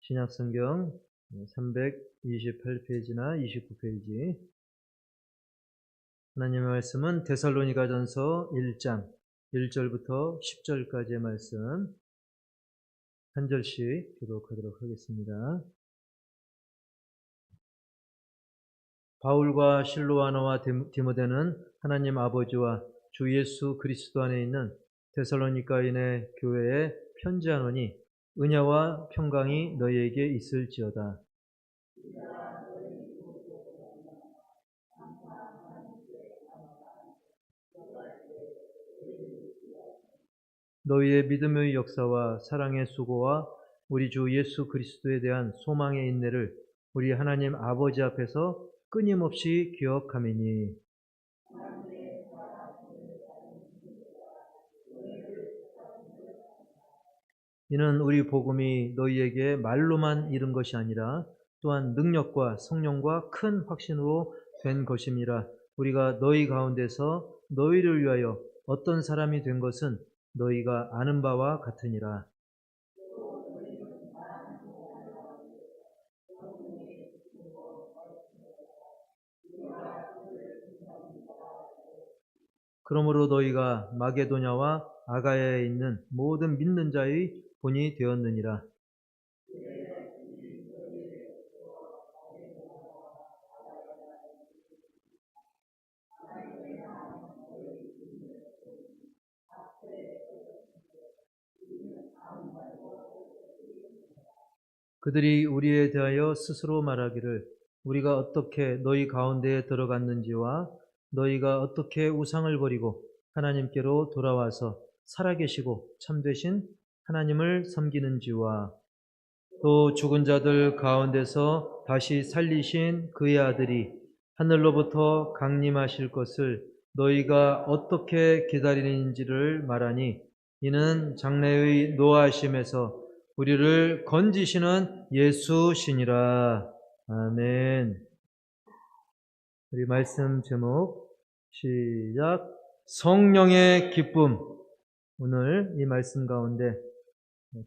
신약성경 328페이지나 29페이지. 하나님의 말씀은 데살로니가전서 1장 1절부터 10절까지의 말씀 한 절씩 교독하도록 하겠습니다. 바울과 실로아너와 디모데는 하나님 아버지와 주 예수 그리스도 안에 있는 데살로니가인의 교회에 편지하노니 은혜와 평강이 너희에게 있을지어다. 너희의 믿음의 역사와 사랑의 수고와 우리 주 예수 그리스도에 대한 소망의 인내를 우리 하나님 아버지 앞에서 끊임없이 기억하매니 이는 우리 복음이 너희에게 말로만 이른 것이 아니라 또한 능력과 성령과 큰 확신으로 된 것임이라. 우리가 너희 가운데서 너희를 위하여 어떤 사람이 된 것은 너희가 아는 바와 같으니라. 그러므로 너희가 마게도냐와 아가야에 있는 모든 믿는 자의 본이 되었느니라. 그들이 우리에 대하여 스스로 말하기를 우리가 어떻게 너희 가운데에 들어갔는지와 너희가 어떻게 우상을 버리고 하나님께로 돌아와서 살아계시고 참되신 하나님을 섬기는지와 또 죽은 자들 가운데서 다시 살리신 그의 아들이 하늘로부터 강림하실 것을 너희가 어떻게 기다리는지를 말하니 이는 장래의 노하심에서 우리를 건지시는 예수시니라. 아멘. 우리 말씀 제목 시작. 성령의 기쁨. 오늘 이 말씀 가운데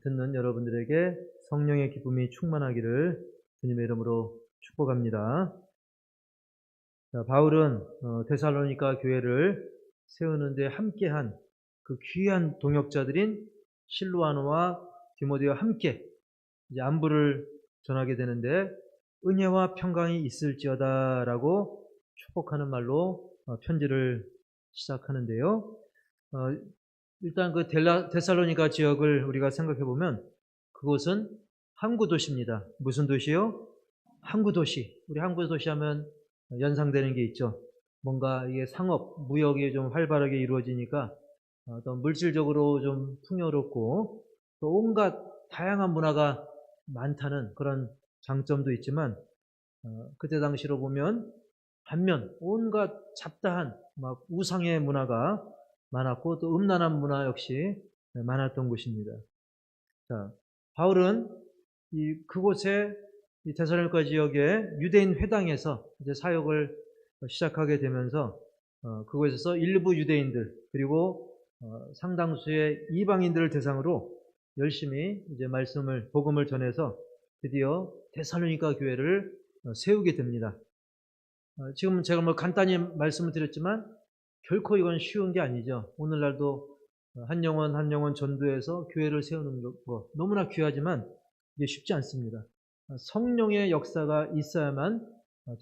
듣는 여러분들에게 성령의 기쁨이 충만하기를 주님의 이름으로 축복합니다. 바울은 데살로니가 교회를 세우는데 함께한 그 귀한 동역자들인 실로아노와 디모데와 함께 이제 안부를 전하게 되는데 은혜와 평강이 있을지어다라고 축복하는 말로 편지를 시작하는데요. 일단 그 데살로니가 지역을 우리가 생각해 보면 그곳은 항구 도시입니다. 무슨 도시요? 항구 도시. 우리 항구 도시 하면 연상되는 게 있죠. 뭔가 이게 상업, 무역이 좀 활발하게 이루어지니까 또 물질적으로 좀 풍요롭고 또 온갖 다양한 문화가 많다는 그런 장점도 있지만 그때 당시로 보면 반면 온갖 잡다한 막 우상의 문화가 많았고 또 음란한 문화 역시 많았던 곳입니다. 자, 바울은 그곳에 이 데살로니가 지역의 유대인 회당에서 이제 사역을 시작하게 되면서 그곳에서 일부 유대인들 그리고 상당수의 이방인들을 대상으로 열심히 이제 복음을 전해서 드디어 데살로니가 교회를 세우게 됩니다. 지금 제가 간단히 말씀을 드렸지만 결코 이건 쉬운 게 아니죠. 오늘날도 한 영혼 전도해서 교회를 세우는 거 너무나 귀하지만 이게 쉽지 않습니다. 성령의 역사가 있어야만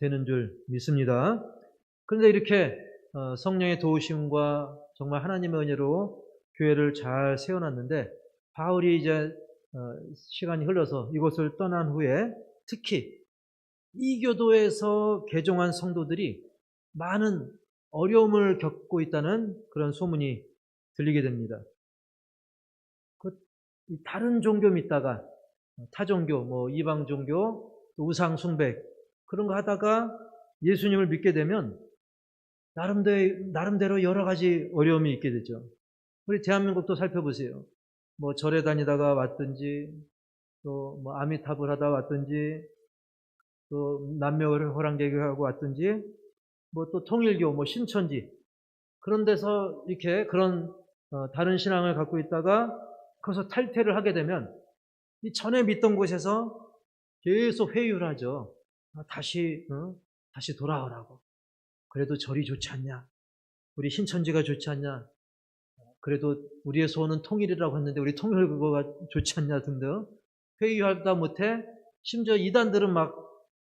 되는 줄 믿습니다. 그런데 이렇게 성령의 도우심과 정말 하나님의 은혜로 교회를 잘 세워놨는데 바울이 이제 시간이 흘러서 이곳을 떠난 후에 특히 이 교도에서 개종한 성도들이 많은 어려움을 겪고 있다는 그런 소문이 들리게 됩니다. 다른 종교 믿다가 타종교, 이방 종교, 우상 숭배 그런 거 하다가 예수님을 믿게 되면 나름대로 여러 가지 어려움이 있게 되죠. 우리 대한민국도 살펴보세요. 절에 다니다가 왔든지 또 아미타불 하다 왔든지 또 남묘호랑개교하고 왔든지 또 통일교, 신천지 그런 데서 이렇게 그런 다른 신앙을 갖고 있다가 거기서 탈퇴를 하게 되면 이 전에 믿던 곳에서 계속 회유를 하죠. 다시 돌아오라고. 그래도 절이 좋지 않냐? 우리 신천지가 좋지 않냐? 그래도 우리의 소원은 통일이라고 했는데 우리 통일 그거가 좋지 않냐 등등 회유하다 못해 심지어 이단들은 막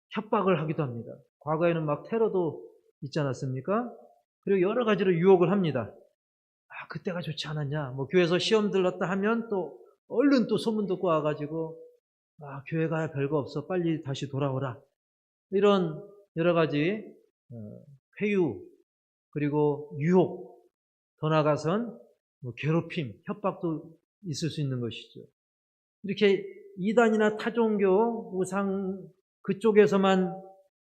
협박을 하기도 합니다. 과거에는 막 테러도 있지 않았습니까? 그리고 여러 가지로 유혹을 합니다. 그때가 좋지 않았냐? 뭐 교회에서 시험 들렀다 하면 또 얼른 또 소문 듣고 와가지고 교회가 별거 없어 빨리 다시 돌아오라. 이런 여러 가지 회유 그리고 유혹 더 나아가선 괴롭힘, 협박도 있을 수 있는 것이죠. 이렇게 이단이나 타종교, 우상 그쪽에서만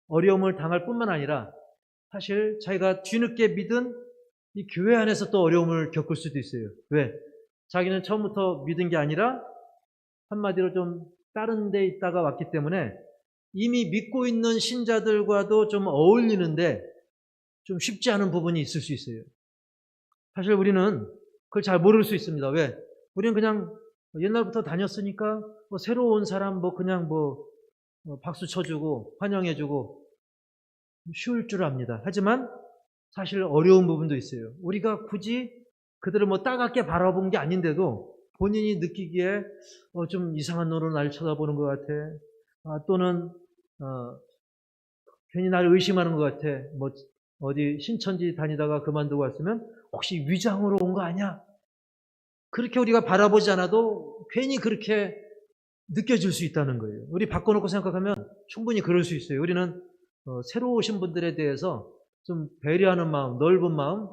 어려움을 당할 뿐만 아니라 사실 자기가 뒤늦게 믿은 이 교회 안에서 또 어려움을 겪을 수도 있어요. 왜? 자기는 처음부터 믿은 게 아니라 한마디로 좀 다른 데 있다가 왔기 때문에 이미 믿고 있는 신자들과도 좀 어울리는데 좀 쉽지 않은 부분이 있을 수 있어요. 사실 우리는 그걸 잘 모를 수 있습니다. 왜? 우리는 그냥 옛날부터 다녔으니까 새로 온 사람 그냥 박수 쳐주고 환영해주고 쉬울 줄 압니다. 하지만 사실 어려운 부분도 있어요. 우리가 굳이 그들을 따갑게 바라본 게 아닌데도 본인이 느끼기에 좀 이상한 눈으로 날 쳐다보는 것 같아. 또는 괜히 나를 의심하는 것 같아. 어디 신천지 다니다가 그만두고 왔으면 혹시 위장으로 온 거 아니야? 그렇게 우리가 바라보지 않아도 괜히 그렇게 느껴질 수 있다는 거예요. 우리 바꿔놓고 생각하면 충분히 그럴 수 있어요. 우리는 새로 오신 분들에 대해서 좀 배려하는 마음, 넓은 마음,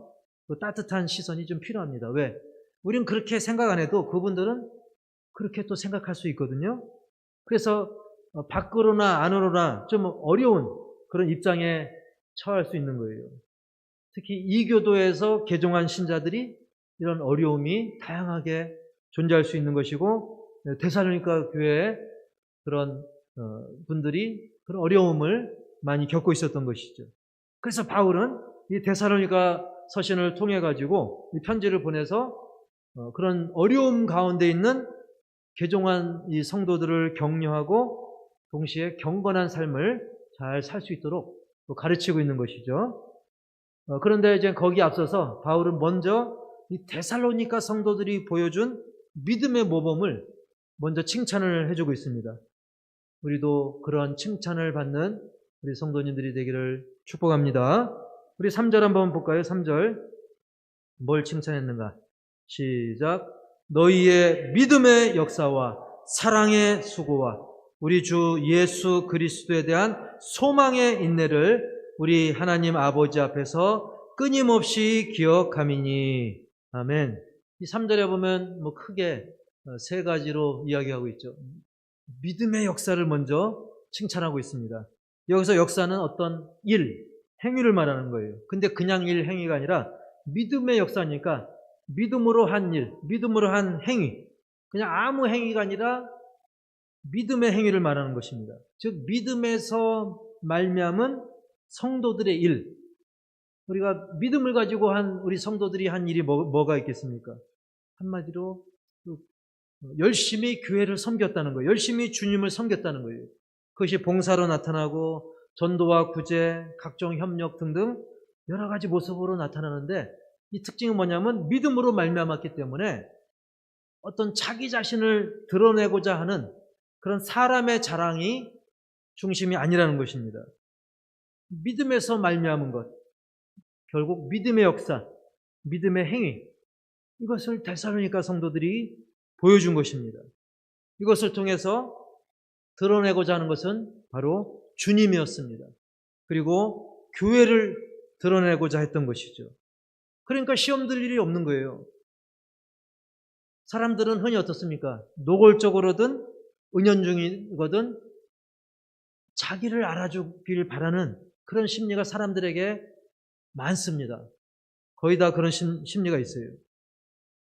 따뜻한 시선이 좀 필요합니다. 왜? 우리는 그렇게 생각 안 해도 그분들은 그렇게 또 생각할 수 있거든요. 그래서 밖으로나 안으로나 좀 어려운 그런 입장에 처할 수 있는 거예요. 특히 이교도에서 개종한 신자들이 이런 어려움이 다양하게 존재할 수 있는 것이고 데살로니가 교회에 그런 분들이 그런 어려움을 많이 겪고 있었던 것이죠. 그래서 바울은 이 데살로니가 서신을 통해 가지고 이 편지를 보내서 그런 어려움 가운데 있는 개종한 이 성도들을 격려하고 동시에 경건한 삶을 잘 살 수 있도록 가르치고 있는 것이죠. 그런데 이제 거기 앞서서 바울은 먼저 이 데살로니가 성도들이 보여준 믿음의 모범을 먼저 칭찬을 해주고 있습니다. 우리도 그런 칭찬을 받는 우리 성도님들이 되기를 축복합니다. 우리 3절 한번 볼까요? 3절 뭘 칭찬했는가? 시작. 너희의 믿음의 역사와 사랑의 수고와 우리 주 예수 그리스도에 대한 소망의 인내를 우리 하나님 아버지 앞에서 끊임없이 기억함이니. 아멘. 이 3절에 보면 크게 세 가지로 이야기하고 있죠. 믿음의 역사를 먼저 칭찬하고 있습니다. 여기서 역사는 어떤 일, 행위를 말하는 거예요. 근데 그냥 일, 행위가 아니라 믿음의 역사니까 믿음으로 한 일, 믿음으로 한 행위. 그냥 아무 행위가 아니라 믿음의 행위를 말하는 것입니다. 즉 믿음에서 말미암은 성도들의 일. 우리가 믿음을 가지고 우리 성도들이 한 일이 뭐가 있겠습니까? 한마디로 열심히 교회를 섬겼다는 거예요. 열심히 주님을 섬겼다는 거예요. 그것이 봉사로 나타나고 전도와 구제, 각종 협력 등등 여러 가지 모습으로 나타나는데 이 특징은 뭐냐면 믿음으로 말미암았기 때문에 어떤 자기 자신을 드러내고자 하는 그런 사람의 자랑이 중심이 아니라는 것입니다. 믿음에서 말미암은 것, 결국 믿음의 역사, 믿음의 행위, 이것을 데살로니가 성도들이 보여준 것입니다. 이것을 통해서 드러내고자 하는 것은 바로 주님이었습니다. 그리고 교회를 드러내고자 했던 것이죠. 그러니까 시험 들 일이 없는 거예요. 사람들은 흔히 어떻습니까? 노골적으로든 은연중이거든 자기를 알아주길 바라는 그런 심리가 사람들에게 많습니다. 거의 다 그런 심리가 있어요.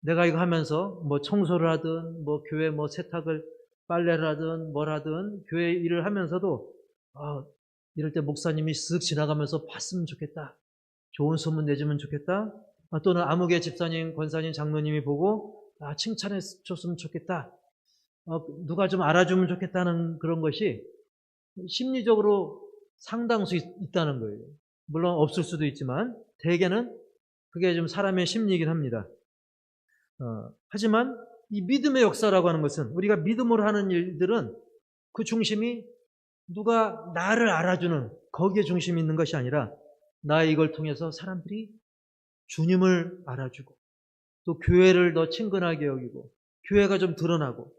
내가 이거 하면서 청소를 하든 교회 세탁을 빨래를 하든 뭘 하든 교회 일을 하면서도 이럴 때 목사님이 쓱 지나가면서 봤으면 좋겠다. 좋은 소문 내주면 좋겠다. 또는 아무개 집사님, 권사님, 장로님이 보고 칭찬해 줬으면 좋겠다. 누가 좀 알아주면 좋겠다는 그런 것이 심리적으로 상당수 있다는 거예요. 물론 없을 수도 있지만 대개는 그게 좀 사람의 심리이긴 합니다. 하지만 이 믿음의 역사라고 하는 것은 우리가 믿음으로 하는 일들은 그 중심이 누가 나를 알아주는 거기에 중심이 있는 것이 아니라 나 이걸 통해서 사람들이 주님을 알아주고 또 교회를 더 친근하게 여기고 교회가 좀 드러나고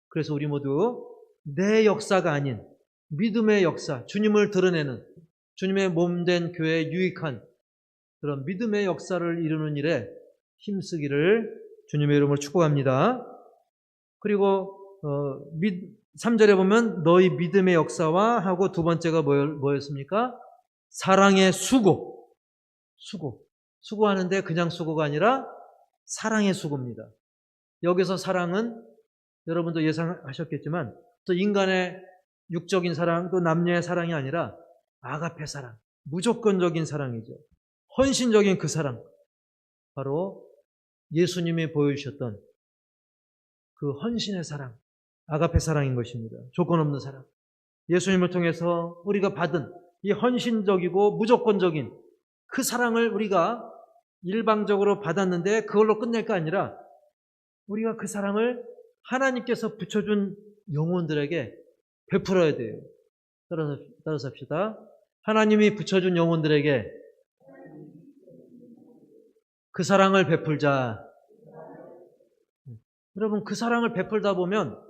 그래서 우리 모두 내 역사가 아닌 믿음의 역사, 주님을 드러내는 주님의 몸된 교회에 유익한 그런 믿음의 역사를 이루는 일에 힘쓰기를 주님의 이름으로 축복합니다. 그리고 3절에 보면 너희 믿음의 역사와 하고 두 번째가 뭐였습니까? 사랑의 수고. 수고하는데 그냥 수고가 아니라 사랑의 수고입니다. 여기서 사랑은 여러분도 예상하셨겠지만 또 인간의 육적인 사랑 또 남녀의 사랑이 아니라 아가페 사랑, 무조건적인 사랑이죠. 헌신적인 그 사랑, 바로 예수님이 보여주셨던 그 헌신의 사랑, 아가페 사랑인 것입니다. 조건 없는 사랑. 예수님을 통해서 우리가 받은 이 헌신적이고 무조건적인 그 사랑을 우리가 일방적으로 받았는데 그걸로 끝낼 게 아니라 우리가 그 사랑을 하나님께서 붙여준 영혼들에게 베풀어야 돼요. 따라서 합시다. 하나님이 붙여준 영혼들에게 그 사랑을 베풀자. 여러분, 그 사랑을 베풀다 보면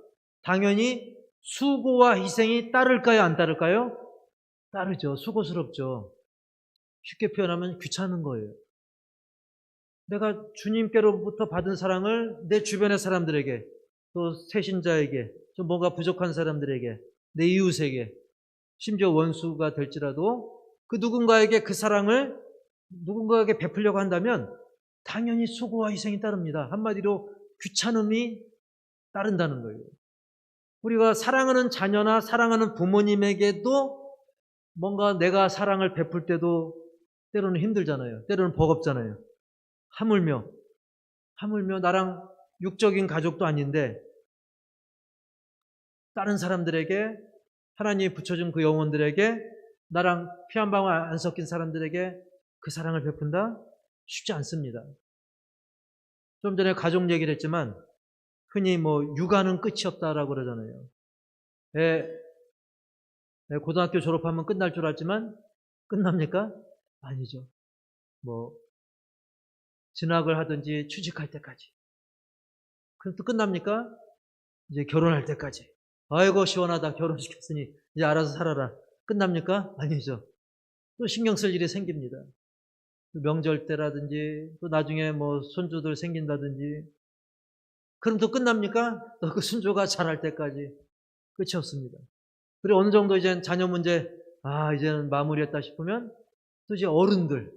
당연히 수고와 희생이 따를까요? 안 따를까요? 따르죠. 수고스럽죠. 쉽게 표현하면 귀찮은 거예요. 내가 주님께로부터 받은 사랑을 내 주변의 사람들에게, 또 새신자에게, 좀 뭔가 부족한 사람들에게, 내 이웃에게, 심지어 원수가 될지라도 그 누군가에게 그 사랑을 누군가에게 베풀려고 한다면 당연히 수고와 희생이 따릅니다. 한마디로 귀찮음이 따른다는 거예요. 우리가 사랑하는 자녀나 사랑하는 부모님에게도 뭔가 내가 사랑을 베풀 때도 때로는 힘들잖아요. 때로는 버겁잖아요. 하물며 나랑 육적인 가족도 아닌데 다른 사람들에게 하나님이 붙여준 그 영혼들에게 나랑 피 한 방울 안 섞인 사람들에게 그 사랑을 베푼다? 쉽지 않습니다. 좀 전에 가족 얘기를 했지만 흔히 육아는 끝이 없다라고 그러잖아요. 고등학교 졸업하면 끝날 줄 알지만 끝납니까? 아니죠. 진학을 하든지 취직할 때까지. 그럼 또 끝납니까? 이제 결혼할 때까지. 아이고 시원하다 결혼시켰으니 이제 알아서 살아라. 끝납니까? 아니죠. 또 신경 쓸 일이 생깁니다. 명절 때라든지 또 나중에 손주들 생긴다든지 그럼 또 끝납니까? 또 그 손주가 자랄 때까지 끝이 없습니다. 그리고 어느 정도 이제 자녀 문제 이제는 마무리했다 싶으면 또 이제 어르신들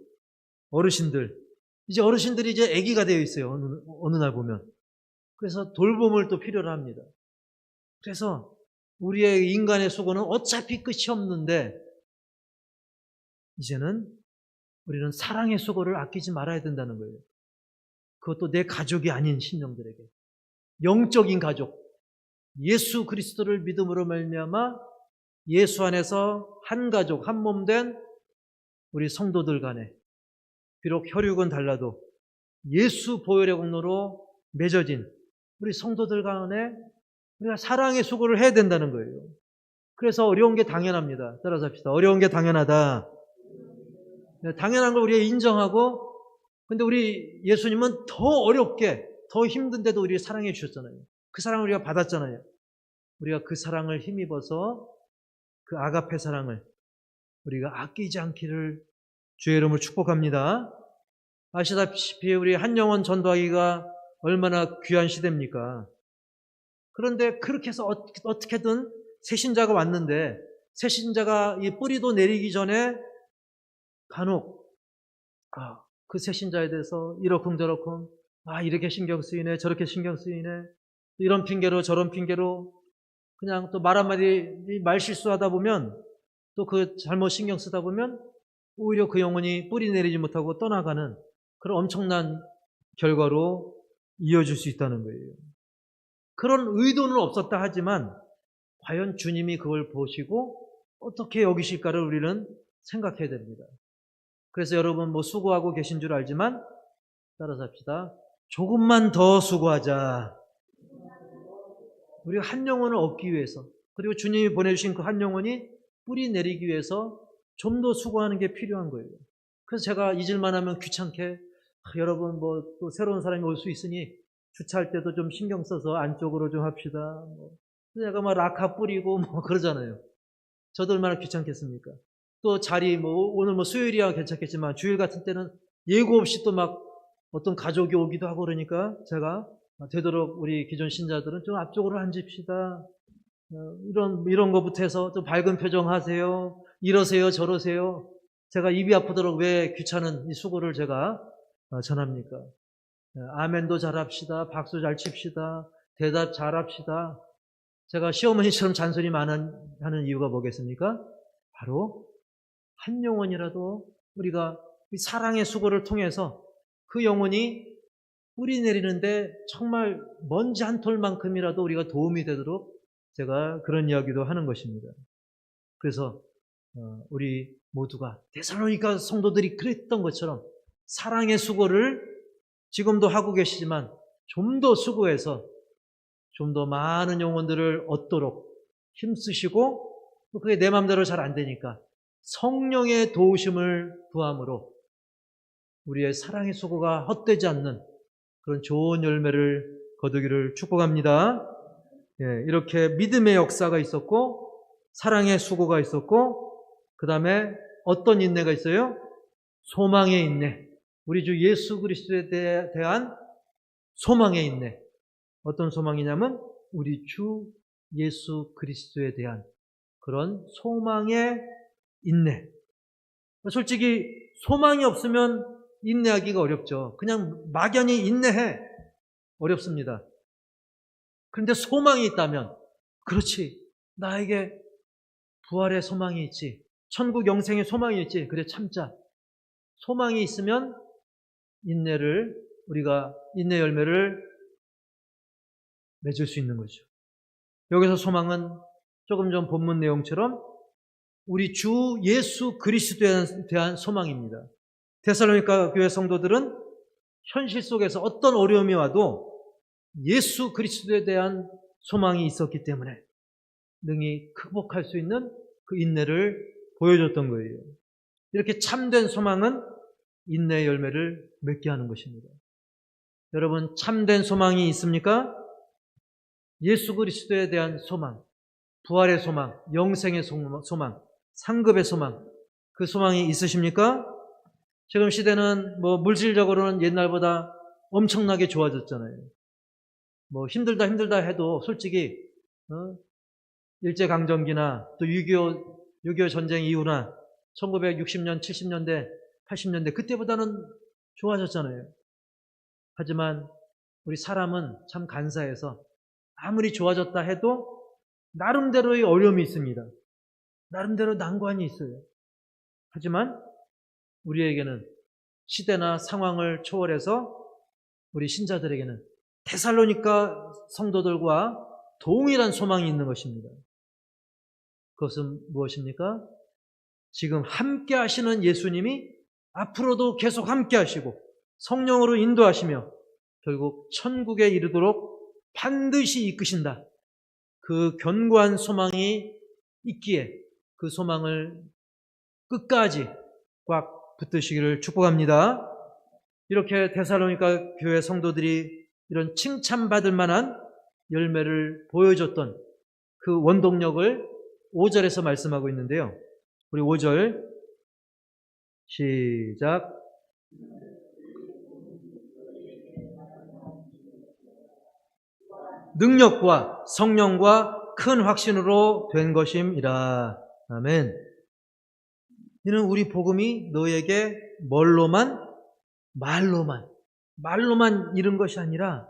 이제 어르신들이 이제 아기가 되어 있어요. 어느 날 보면. 그래서 돌봄을 또 필요로 합니다. 그래서 우리의 인간의 수고는 어차피 끝이 없는데 이제는 우리는 사랑의 수고를 아끼지 말아야 된다는 거예요. 그것도 내 가족이 아닌 신령들에게. 영적인 가족. 예수 그리스도를 믿음으로 말미암아 예수 안에서 한 가족, 한 몸 된 우리 성도들 간에 비록 혈육은 달라도 예수 보혈의 공로로 맺어진 우리 성도들 간에 우리가 사랑의 수고를 해야 된다는 거예요. 그래서 어려운 게 당연합니다. 따라서 합시다. 어려운 게 당연하다. 당연한 걸 우리가 인정하고 근데 우리 예수님은 더 어렵게 더 힘든데도 우리를 사랑해 주셨잖아요. 그 사랑을 우리가 받았잖아요. 우리가 그 사랑을 힘입어서 그 아가페 사랑을 우리가 아끼지 않기를 주의 이름으로 축복합니다. 아시다시피 우리 한 영혼 전도하기가 얼마나 귀한 시대입니까? 그런데 그렇게 해서 어떻게든 새신자가 왔는데 새신자가 이 뿌리도 내리기 전에 간혹 그 새신자에 대해서 이러쿵저러쿵 이렇게 신경 쓰이네 저렇게 신경 쓰이네 이런 핑계로 저런 핑계로 그냥 또 말 한마디 말 실수하다 보면 또 그 잘못 신경 쓰다 보면 오히려 그 영혼이 뿌리 내리지 못하고 떠나가는 그런 엄청난 결과로 이어질 수 있다는 거예요. 그런 의도는 없었다 하지만 과연 주님이 그걸 보시고 어떻게 여기실까를 우리는 생각해야 됩니다. 그래서 여러분 뭐 수고하고 계신 줄 알지만 따라서 합시다. 조금만 더 수고하자. 우리가 한 영혼을 얻기 위해서, 그리고 주님이 보내주신 그 한 영혼이 뿌리 내리기 위해서 좀 더 수고하는 게 필요한 거예요. 그래서 제가 잊을만 하면 귀찮게 여러분 뭐 또 새로운 사람이 올 수 있으니 주차할 때도 좀 신경 써서 안쪽으로 좀 합시다. 내가 막 라카 뿌리고 뭐 그러잖아요. 저도 얼마나 귀찮겠습니까? 또 자리 오늘 수요일이야 괜찮겠지만 주일 같은 때는 예고 없이 또 막 어떤 가족이 오기도 하고 그러니까 제가 되도록 우리 기존 신자들은 좀 앞쪽으로 앉읍시다. 이런 거부터 해서 좀 밝은 표정 하세요. 이러세요, 저러세요. 제가 입이 아프도록 왜 귀찮은 이 수고를 제가 전합니까? 아멘도 잘합시다. 박수 잘 칩시다. 대답 잘합시다. 제가 시어머니처럼 잔소리 하는 이유가 뭐겠습니까? 바로 한 영혼이라도 우리가 이 사랑의 수고를 통해서 그 영혼이 뿌리 내리는데 정말 먼지 한 톨만큼이라도 우리가 도움이 되도록 제가 그런 이야기도 하는 것입니다. 그래서 우리 모두가 데살로니가 성도들이 그랬던 것처럼 사랑의 수고를 지금도 하고 계시지만 좀 더 수고해서 좀 더 많은 영혼들을 얻도록 힘쓰시고, 또 그게 내 마음대로 잘 안 되니까 성령의 도우심을 구함으로 우리의 사랑의 수고가 헛되지 않는 그런 좋은 열매를 거두기를 축복합니다. 이렇게 믿음의 역사가 있었고 사랑의 수고가 있었고, 그 다음에 어떤 인내가 있어요? 소망의 인내. 우리 주 예수 그리스도에 대한 소망의 인내. 어떤 소망이냐면 우리 주 예수 그리스도에 대한 그런 소망의 인내. 솔직히 소망이 없으면 인내하기가 어렵죠. 그냥 막연히 인내해. 어렵습니다. 그런데 소망이 있다면, 그렇지, 나에게 부활의 소망이 있지, 천국 영생의 소망이 있지, 그래 참자. 소망이 있으면 우리가 인내 열매를 맺을 수 있는 거죠. 여기서 소망은 조금 전 본문 내용처럼 우리 주 예수 그리스도에 대한 소망입니다. 데살로니가 교회 성도들은 현실 속에서 어떤 어려움이 와도 예수 그리스도에 대한 소망이 있었기 때문에 능히 극복할 수 있는 그 인내를 보여줬던 거예요. 이렇게 참된 소망은 인내의 열매를 맺게 하는 것입니다. 여러분, 참된 소망이 있습니까? 예수 그리스도에 대한 소망, 부활의 소망, 영생의 소망, 상급의 소망, 그 소망이 있으십니까? 지금 시대는 물질적으로는 옛날보다 엄청나게 좋아졌잖아요. 힘들다 해도 솔직히 일제강점기나 또 6.25 전쟁 이후나 1960년, 70년대, 80년대 그때보다는 좋아졌잖아요. 하지만 우리 사람은 참 간사해서 아무리 좋아졌다 해도 나름대로의 어려움이 있습니다. 나름대로 난관이 있어요. 하지만 우리에게는 시대나 상황을 초월해서 우리 신자들에게는 데살로니가 성도들과 동일한 소망이 있는 것입니다. 그것은 무엇입니까? 지금 함께 하시는 예수님이 앞으로도 계속 함께 하시고 성령으로 인도하시며 결국 천국에 이르도록 반드시 이끄신다. 그 견고한 소망이 있기에 그 소망을 끝까지 꽉 붙드시기를 축복합니다. 이렇게 데살로니가 교회 성도들이 이런 칭찬받을 만한 열매를 보여줬던 그 원동력을 5절에서 말씀하고 있는데요. 우리 5절 시작. 능력과 성령과 큰 확신으로 된 것임이라. 아멘. 이는 우리 복음이 너에게 말로만 이룬 것이 아니라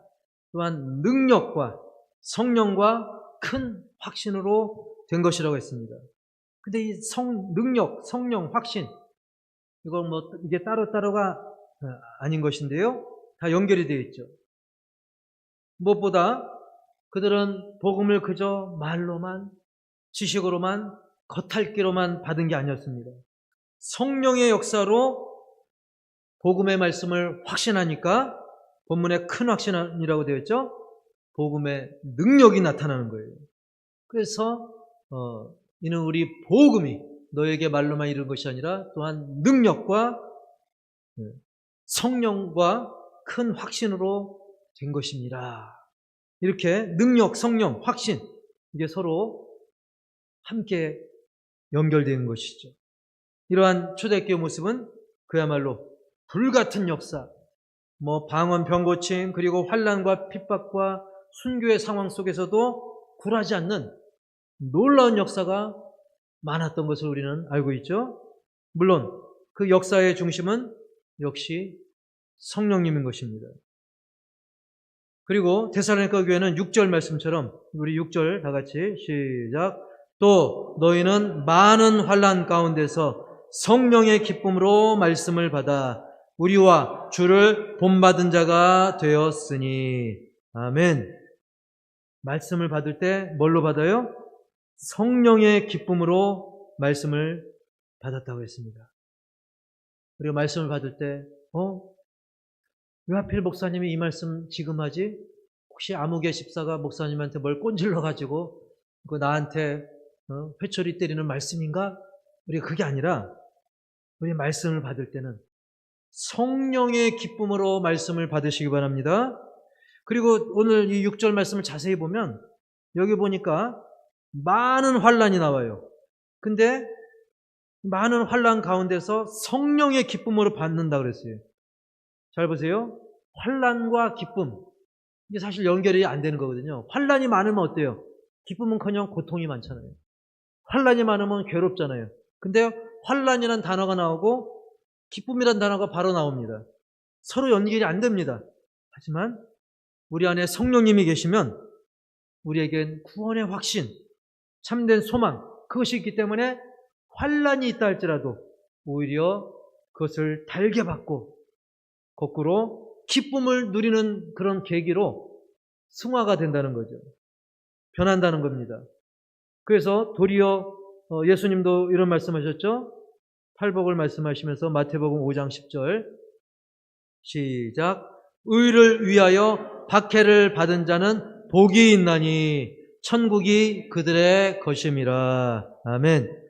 또한 능력과 성령과 큰 확신으로 된 것이라고 했습니다. 근데 이 능력, 성령, 확신, 이건 이게 따로따로가 아닌 것인데요. 다 연결이 되어 있죠. 무엇보다 그들은 복음을 그저 말로만 지식으로만, 겉핥기로만 받은 게 아니었습니다. 성령의 역사로 복음의 말씀을 확신하니까 본문에 큰 확신이라고 되어 있죠. 복음의 능력이 나타나는 거예요. 그래서 이는 우리 복음이 너에게 말로만 이룬 것이 아니라 또한 능력과 성령과 큰 확신으로 된 것입니다. 이렇게 능력, 성령, 확신 이게 서로 함께 연결되는 것이죠. 이러한 초대교회 모습은 그야말로 불같은 역사, 방언, 병고침, 그리고 환난과 핍박과 순교의 상황 속에서도 굴하지 않는 놀라운 역사가 많았던 것을 우리는 알고 있죠. 물론 그 역사의 중심은 역시 성령님인 것입니다. 그리고 데살로니가 교회는 6절 말씀처럼 우리 6절 다 같이 시작. 또 너희는 많은 환난 가운데서 성령의 기쁨으로 말씀을 받아 우리와 주를 본받은 자가 되었으니. 아멘. 말씀을 받을 때 뭘로 받아요? 성령의 기쁨으로 말씀을 받았다고 했습니다. 그리고 말씀을 받을 때 왜 하필 목사님이 이 말씀 지금 하지? 혹시 아무개 집사가 목사님한테 뭘 꼰질러가지고 나한테 회초리 때리는 말씀인가? 우리가 그게 아니라 우리 말씀을 받을 때는 성령의 기쁨으로 말씀을 받으시기 바랍니다. 그리고 오늘 이 6절 말씀을 자세히 보면 여기 보니까 많은 환난이 나와요. 근데 많은 환난 가운데서 성령의 기쁨으로 받는다 그랬어요. 잘 보세요. 환난과 기쁨 이게 사실 연결이 안 되는 거거든요. 환난이 많으면 어때요? 기쁨은커녕 고통이 많잖아요. 환난이 많으면 괴롭잖아요. 근데 환난이라는 단어가 나오고 기쁨이라는 단어가 바로 나옵니다. 서로 연결이 안 됩니다. 하지만 우리 안에 성령님이 계시면 우리에겐 구원의 확신, 참된 소망 그것이 있기 때문에 환난이 있다 할지라도 오히려 그것을 달게 받고 거꾸로 기쁨을 누리는 그런 계기로 승화가 된다는 거죠. 변한다는 겁니다. 그래서 도리어 예수님도 이런 말씀하셨죠. 팔복을 말씀하시면서 마태복음 5장 10절 시작. 의를 위하여 박해를 받은 자는 복이 있나니 천국이 그들의 것임이라. 아멘.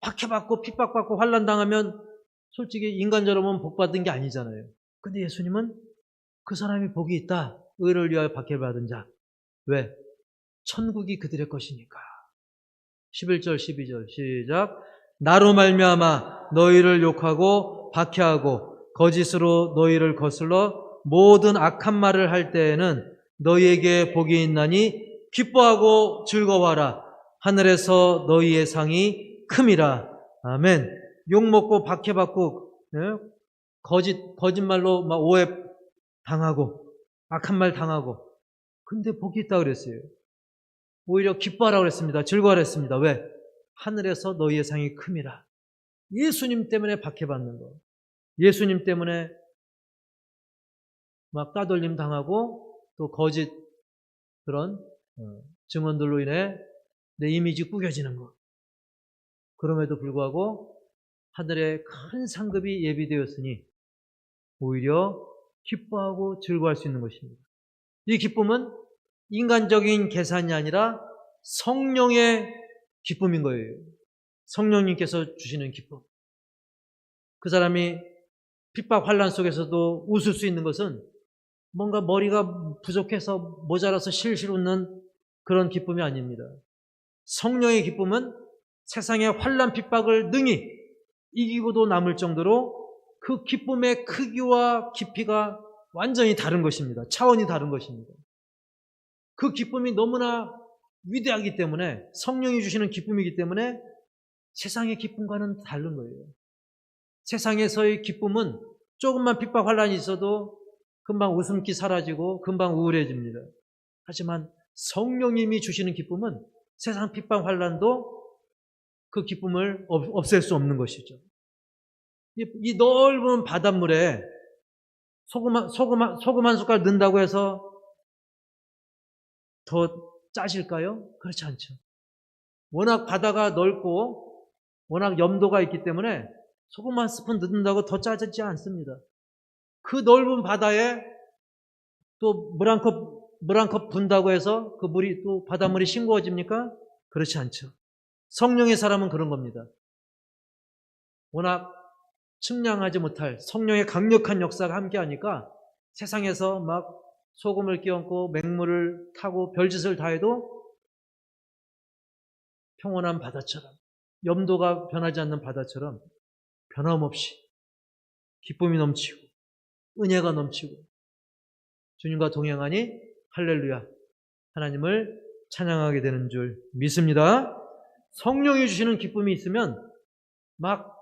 박해받고 핍박받고 환난당하면 솔직히 인간적으로는 복받은 게 아니잖아요. 근데 예수님은 그 사람이 복이 있다. 의를 위하여 박해를 받은 자. 왜? 천국이 그들의 것이니까. 11절 12절 시작. 나로 말미암아 너희를 욕하고 박해하고 거짓으로 너희를 거슬러 모든 악한 말을 할 때에는 너희에게 복이 있나니 기뻐하고 즐거워하라. 하늘에서 너희의 상이 큼이라. 아멘. 욕먹고 박해받고 거짓말로 막 오해 당하고 악한 말 당하고 근데 복이 있다고 그랬어요. 오히려 기뻐하라고 그랬습니다. 즐거워하라 했습니다. 왜? 하늘에서 너희의 상이 큼이라. 예수님 때문에 박해받는 거. 예수님 때문에 막 따돌림 당하고 또 거짓 그런 증언들로 인해 내 이미지 구겨지는 거. 그럼에도 불구하고 하늘에 큰 상급이 예비되었으니 오히려 기뻐하고 즐거워할 수 있는 것입니다. 이 기쁨은 인간적인 계산이 아니라 성령의 기쁨인 거예요. 성령님께서 주시는 기쁨. 그 사람이 핍박 환난 속에서도 웃을 수 있는 것은 뭔가 머리가 부족해서 모자라서 실실 웃는 그런 기쁨이 아닙니다. 성령의 기쁨은 세상의 환난 핍박을 능히 이기고도 남을 정도로 그 기쁨의 크기와 깊이가 완전히 다른 것입니다. 차원이 다른 것입니다. 그 기쁨이 너무나 위대하기 때문에 성령이 주시는 기쁨이기 때문에 세상의 기쁨과는 다른 거예요. 세상에서의 기쁨은 조금만 핍박 환난이 있어도 금방 웃음기 사라지고 금방 우울해집니다. 하지만 성령님이 주시는 기쁨은 세상 핍박 환난도 그 기쁨을 없앨 수 없는 것이죠. 이 넓은 바닷물에 소금 한 숟갈 넣는다고 해서 더 짜질까요? 그렇지 않죠. 워낙 바다가 넓고 워낙 염도가 있기 때문에 소금 한 스푼 넣는다고 더 짜지지 않습니다. 그 넓은 바다에 또 물 한 컵 분다고 해서 그 물이 또 바닷물이 싱거워집니까? 그렇지 않죠. 성령의 사람은 그런 겁니다. 워낙 측량하지 못할 성령의 강력한 역사가 함께하니까 세상에서 막 소금을 끼얹고 맹물을 타고 별짓을 다 해도 평온한 바다처럼, 염도가 변하지 않는 바다처럼 변함없이 기쁨이 넘치고 은혜가 넘치고 주님과 동행하니 할렐루야, 하나님을 찬양하게 되는 줄 믿습니다. 성령이 주시는 기쁨이 있으면 막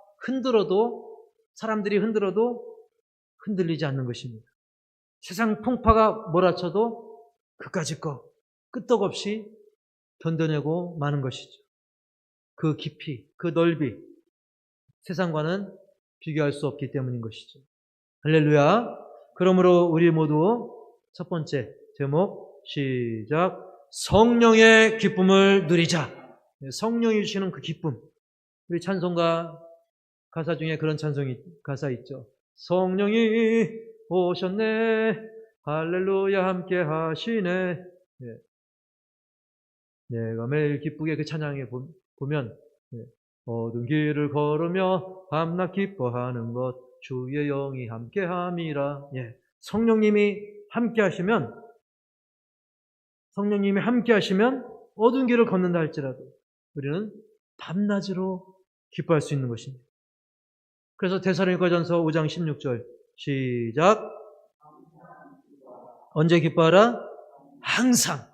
사람들이 흔들어도 흔들리지 않는 것입니다. 세상 풍파가 몰아쳐도 그까짓 거 끄떡없이 견뎌내고 마는 것이죠. 그 깊이, 그 넓이, 세상과는 비교할 수 없기 때문인 것이죠. 할렐루야. 그러므로 우리 모두 첫 번째 제목 시작. 성령의 기쁨을 누리자. 성령이 주시는 그 기쁨. 우리 찬송가 가사 중에 그런 가사 있죠. 성령이 오셨네, 할렐루야 함께 하시네. 내가 매일 기쁘게 그 찬양에 보면 어두운 길을 걸으며 밤낮 기뻐하는 것 주의 영이 함께함이라. 성령님이 함께하시면 어두운 길을 걷는다 할지라도 우리는 밤낮으로 기뻐할 수 있는 것입니다. 그래서 데살로니가전서 5장 16절 시작. 언제 기뻐하라? 항상.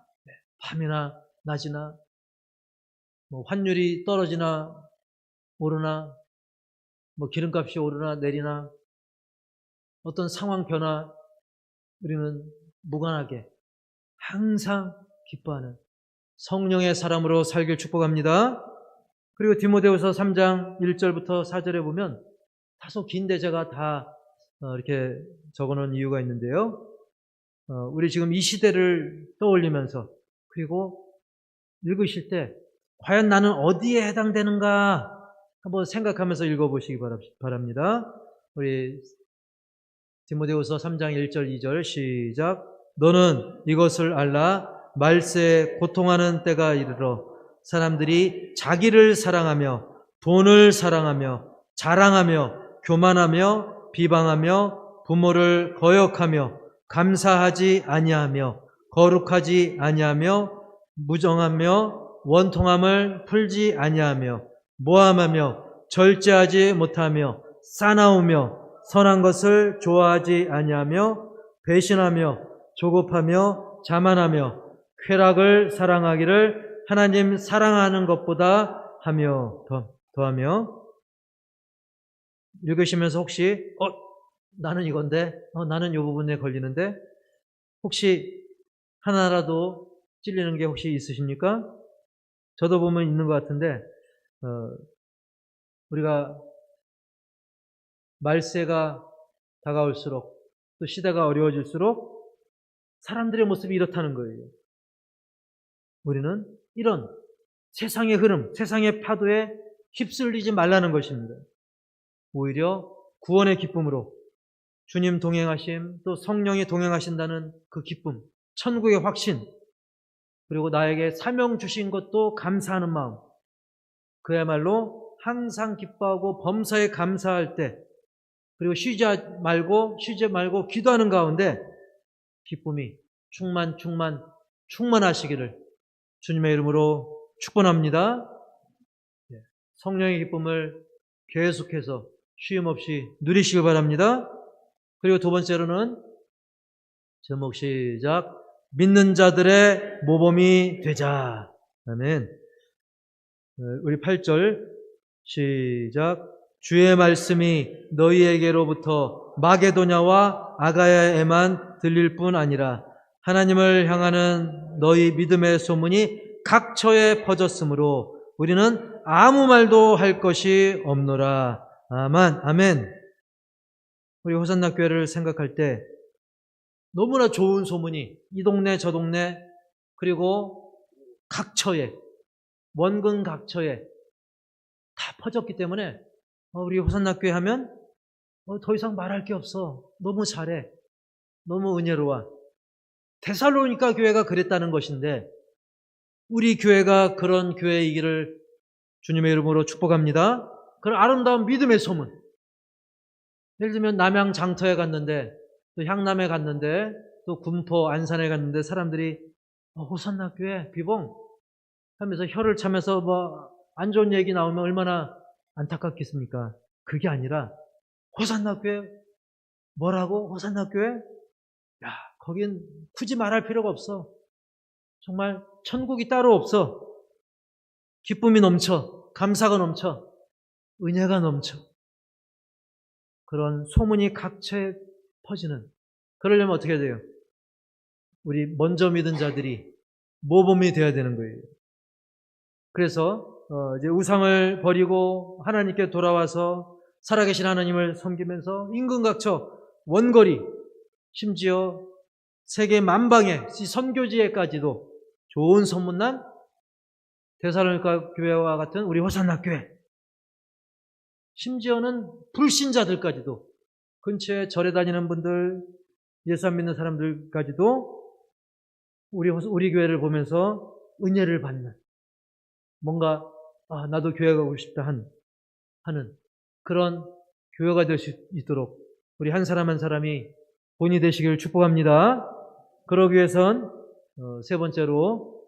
밤이나 낮이나 환율이 떨어지나 오르나 기름값이 오르나 내리나 어떤 상황 변화 우리는 무관하게 항상 기뻐하는 성령의 사람으로 살길 축복합니다. 그리고 디모데후서 3장 1절부터 4절에 보면 다소 긴데 제가 다 이렇게 적어놓은 이유가 있는데요. 우리 지금 이 시대를 떠올리면서 그리고 읽으실 때 과연 나는 어디에 해당되는가 한번 생각하면서 읽어보시기 바랍니다. 우리 디모데후서 3장 1절 2절 시작. 너는 이것을 알라. 말세에 고통하는 때가 이르러 사람들이 자기를 사랑하며 돈을 사랑하며 자랑하며 교만하며 비방하며 부모를 거역하며 감사하지 아니하며 거룩하지 아니하며 무정하며 원통함을 풀지 아니하며 모함하며 절제하지 못하며 싸나우며 선한 것을 좋아하지 아니하며 배신하며 조급하며 자만하며 쾌락을 사랑하기를 하나님 사랑하는 것보다 하며 더하며. 읽으시면서 혹시 나는 이건데 나는 이 부분에 걸리는데 혹시 하나라도 찔리는 게 혹시 있으십니까? 저도 보면 있는 것 같은데 우리가 말세가 다가올수록 또 시대가 어려워질수록 사람들의 모습이 이렇다는 거예요. 우리는 이런 세상의 흐름, 세상의 파도에 휩쓸리지 말라는 것입니다. 오히려 구원의 기쁨으로 주님 동행하심, 또 성령이 동행하신다는 그 기쁨, 천국의 확신, 그리고 나에게 사명 주신 것도 감사하는 마음, 그야말로 항상 기뻐하고 범사에 감사할 때, 그리고 쉬지 말고 기도하는 가운데 기쁨이 충만하시기를 주님의 이름으로 축원합니다. 성령의 기쁨을 계속해서 쉼없이 누리시기 바랍니다. 그리고 두 번째로는 제목 시작. 믿는 자들의 모범이 되자. 아멘. 우리 8절 시작. 주의 말씀이 너희에게로부터 마게도냐와 아가야에만 들릴 뿐 아니라 하나님을 향하는 너희 믿음의 소문이 각처에 퍼졌으므로 우리는 아무 말도 할 것이 없노라. 아멘. 우리 호산나 교회를 생각할 때 너무나 좋은 소문이 이 동네 저 동네 그리고 각처에 원근 각처에 다 퍼졌기 때문에 우리 호산나 교회 하면 더 이상 말할 게 없어. 너무 잘해. 너무 은혜로워. 데살로니가 교회가 그랬다는 것인데 우리 교회가 그런 교회이기를 주님의 이름으로 축복합니다. 그런 아름다운 믿음의 소문. 예를 들면 남양 장터에 갔는데 또 향남에 갔는데 또 군포 안산에 갔는데 사람들이 호산나 교회 비봉 하면서 혀를 차면서 안 좋은 얘기 나오면 얼마나 안타깝겠습니까? 그게 아니라 호산나 교회 뭐라고? 호산나 교회? 야, 거긴 굳이 말할 필요가 없어. 정말 천국이 따로 없어. 기쁨이 넘쳐. 감사가 넘쳐. 은혜가 넘쳐. 그런 소문이 각처에 퍼지는. 그러려면 어떻게 해야 돼요? 우리 먼저 믿은 자들이 모범이 되어야 되는 거예요. 그래서 이제 우상을 버리고 하나님께 돌아와서 살아계신 하나님을 섬기면서 인근각처 원거리 심지어 세계 만방의 선교지에까지도 좋은 소문난 데살로니가 교회와 같은 우리 호산나 교회, 심지어는 불신자들까지도 근처에 절에 다니는 분들, 예수 안 믿는 사람들까지도 우리 교회를 보면서 은혜를 받는, 뭔가 나도 교회 가고 싶다 하는 그런 교회가 될 수 있도록 우리 한 사람 한 사람이 본이 되시길 축복합니다. 그러기 위해선 세 번째로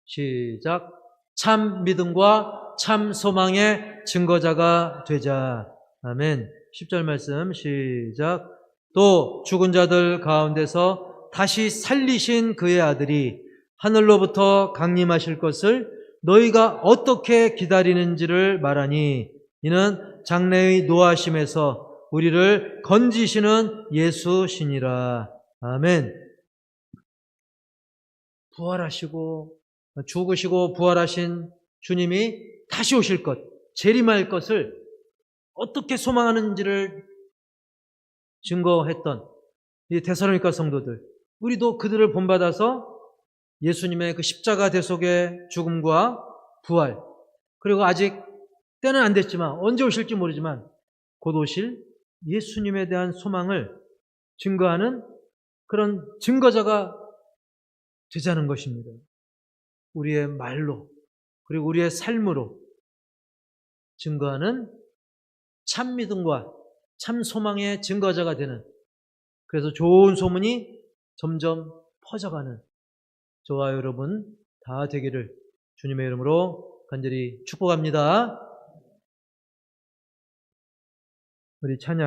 시작. 참 믿음과 참 소망의 증거자가 되자. 아멘. 10절 말씀 시작. 또 죽은 자들 가운데서 다시 살리신 그의 아들이 하늘로부터 강림하실 것을 너희가 어떻게 기다리는지를 말하니 이는 장래의 노하심에서 우리를 건지시는 예수시니라. 아멘. 부활하시고 죽으시고 부활하신 주님이 다시 오실 것, 재림할 것을 어떻게 소망하는지를 증거했던 이 데살로니가 성도들, 우리도 그들을 본받아서 예수님의 그 십자가 대속의 죽음과 부활, 그리고 아직 때는 안 됐지만 언제 오실지 모르지만 곧 오실 예수님에 대한 소망을 증거하는 그런 증거자가 되자는 것입니다. 우리의 말로 그리고 우리의 삶으로 증거하는 참 믿음과 참 소망의 증거자가 되는, 그래서 좋은 소문이 점점 퍼져가는 저와 여러분 다 되기를 주님의 이름으로 간절히 축복합니다. 우리 찬양